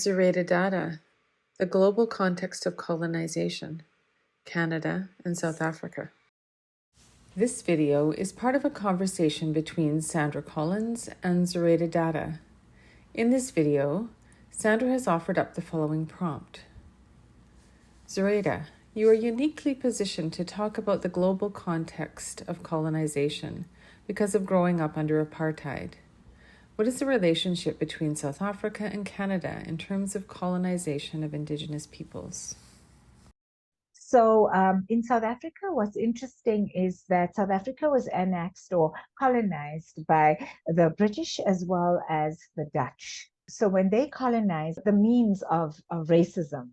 Zuraida Dada, the global context of colonization, Canada and South Africa. This video is part of a conversation between Sandra Collins and Zuraida Dada. In this video, Sandra has offered up the following prompt. Zuraida, you are uniquely positioned to talk about the global context of colonization because of growing up under apartheid. What is the relationship between South Africa and Canada in terms of colonization of Indigenous peoples? So in South Africa, what's interesting is that South Africa was annexed or colonized by the British as well as the Dutch. So when they colonized, the means of racism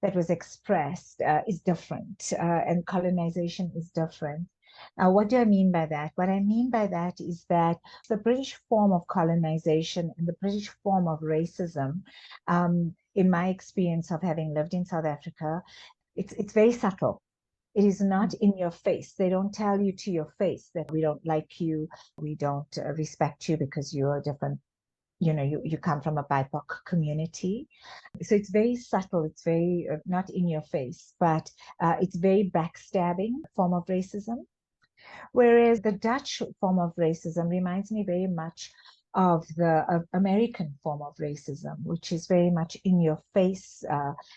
that was expressed is different, and colonization is different. Now, what do I mean by that? What I mean by that is that the British form of colonization and the British form of racism, in my experience of having lived in South Africa, it's very subtle. It is not in your face. They don't tell you to your face that we don't like you, we don't respect you because you're a different, you come from a BIPOC community. So it's very subtle. It's very not in your face, but it's very backstabbing form of racism. Whereas the Dutch form of racism reminds me very much of the American form of racism, which is very much in your face.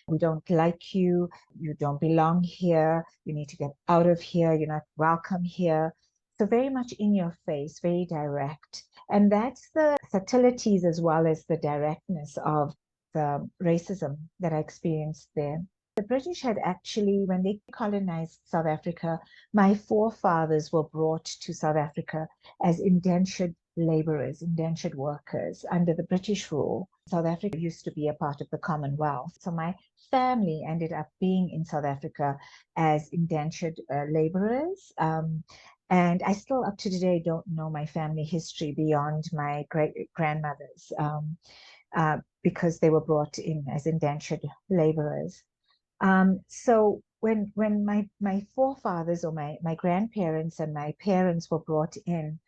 We don't like you. You don't belong here. You need to get out of here. You're not welcome here. So very much in your face, very direct. And that's the subtleties as well as the directness of the racism that I experienced there. The British had actually, when they colonized South Africa, my forefathers were brought to South Africa as indentured laborers, indentured workers under the British rule. South Africa used to be a part of the Commonwealth. So my family ended up being in South Africa as indentured laborers. And I still up to today don't know my family history beyond my great-grandmothers because they were brought in as indentured laborers. So when my forefathers or my grandparents and my parents were brought in,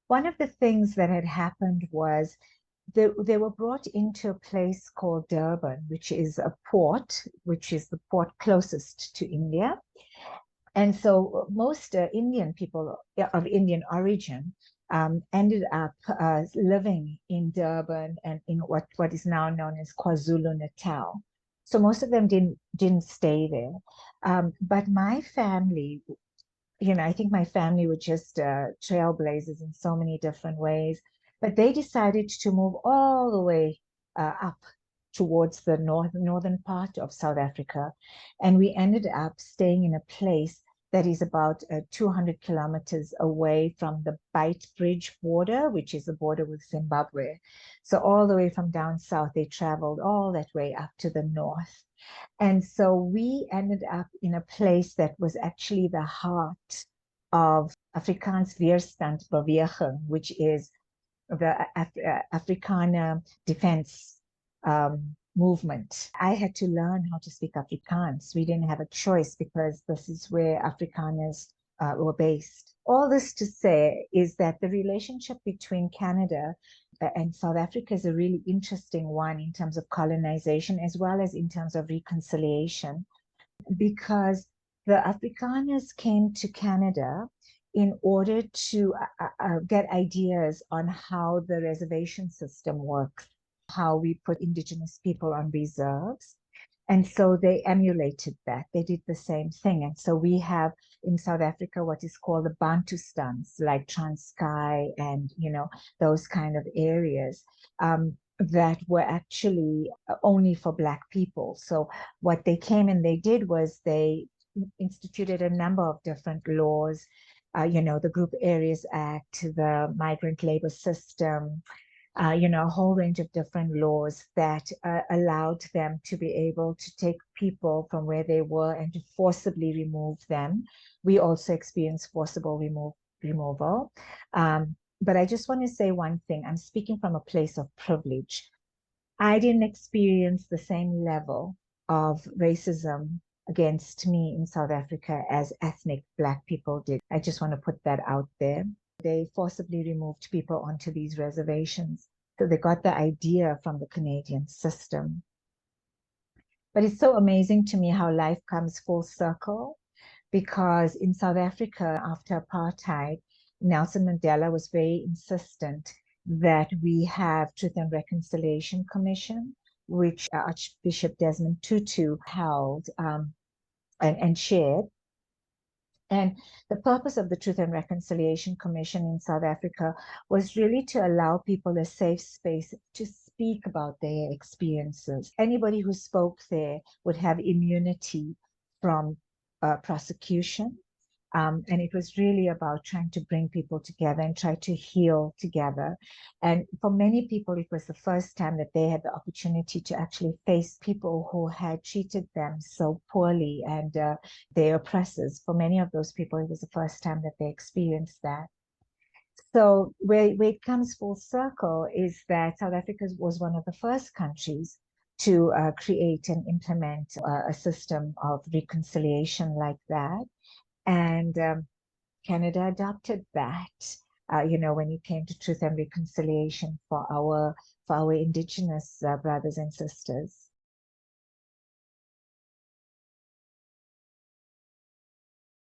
one of the things that had happened was they were brought into a place called Durban, which is a port, which is the port closest to India. And so most Indian people of Indian origin ended up living in Durban and in what is now known as KwaZulu-Natal. So most of them didn't stay there. But my family, I think my family were just trailblazers in so many different ways. But they decided to move all the way up towards the northern part of South Africa. And we ended up staying in a place that is about 200 kilometers away from the Beitbridge border, which is the border with Zimbabwe. So all the way from down south, they traveled all that way up to the north. And so we ended up in a place that was actually the heart of Afrikaans Weerstandbeweging, which is the Afrikaner defense movement. I had to learn how to speak Afrikaans. We didn't have a choice because this is where Afrikaners were based. All this to say is that the relationship between Canada and South Africa is a really interesting one in terms of colonization as well as in terms of reconciliation, because the Afrikaners came to Canada in order to get ideas on how the reservation system works, how we put Indigenous people on reserves. And so they emulated that. They did the same thing. And so we have in South Africa what is called the Bantustans, like Transkei and, those kind of areas that were actually only for Black people. So what they came and they did was they instituted a number of different laws, the Group Areas Act, the Migrant Labor System, a whole range of different laws that allowed them to be able to take people from where they were and to forcibly remove them. We also experienced forcible removal. But I just want to say one thing. I'm speaking from a place of privilege. I didn't experience the same level of racism against me in South Africa as ethnic Black people did. I just want to put that out there. They forcibly removed people onto these reservations. So they got the idea from the Canadian system. But it's so amazing to me how life comes full circle, because in South Africa, after apartheid, Nelson Mandela was very insistent that we have Truth and Reconciliation Commission, which Archbishop Desmond Tutu held and shared. And the purpose of the Truth and Reconciliation Commission in South Africa was really to allow people a safe space to speak about their experiences. Anybody who spoke there would have immunity from prosecution. And it was really about trying to bring people together and try to heal together. And for many people, it was the first time that they had the opportunity to actually face people who had treated them so poorly and their oppressors. For many of those people, it was the first time that they experienced that. So where it comes full circle is that South Africa was one of the first countries to create and implement a system of reconciliation like that. And Canada adopted that, when it came to truth and reconciliation for our Indigenous brothers and sisters.